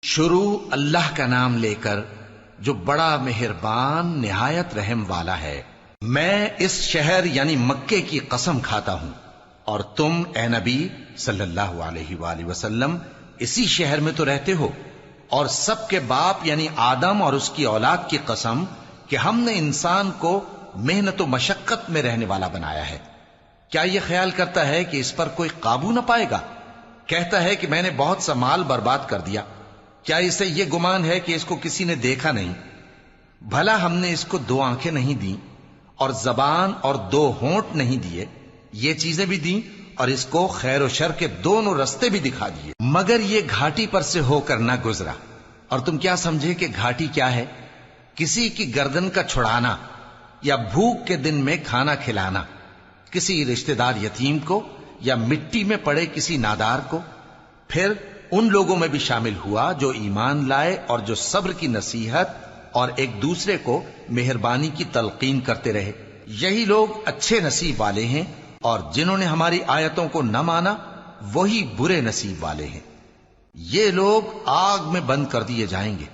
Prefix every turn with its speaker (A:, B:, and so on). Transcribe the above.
A: شروع اللہ کا نام لے کر جو بڑا مہربان نہایت رحم والا ہے۔ میں اس شہر یعنی مکے کی قسم کھاتا ہوں، اور تم اے نبی صلی اللہ علیہ وآلہ وسلم اسی شہر میں تو رہتے ہو، اور سب کے باپ یعنی آدم اور اس کی اولاد کی قسم کہ ہم نے انسان کو محنت و مشقت میں رہنے والا بنایا ہے۔ کیا یہ خیال کرتا ہے کہ اس پر کوئی قابو نہ پائے گا؟ کہتا ہے کہ میں نے بہت سا مال برباد کر دیا۔ کیا اسے یہ گمان ہے کہ اس کو کسی نے دیکھا نہیں؟ بھلا ہم نے اس کو 2 آنکھیں نہیں دیں، اور زبان اور 2 ہونٹ نہیں دیے؟ یہ چیزیں بھی دیں اور اس کو خیر و شر کے دونوں رستے بھی دکھا دیے، مگر یہ گھاٹی پر سے ہو کر نہ گزرا۔ اور تم کیا سمجھے کہ گھاٹی کیا ہے؟ کسی کی گردن کا چھڑانا، یا بھوک کے دن میں کھانا کھلانا، کسی رشتہ دار یتیم کو، یا مٹی میں پڑے کسی نادار کو۔ پھر ان لوگوں میں بھی شامل ہوا جو ایمان لائے اور جو صبر کی نصیحت اور ایک دوسرے کو مہربانی کی تلقین کرتے رہے۔ یہی لوگ اچھے نصیب والے ہیں، اور جنہوں نے ہماری آیتوں کو نہ مانا وہی برے نصیب والے ہیں۔ یہ لوگ آگ میں بند کر دیے جائیں گے۔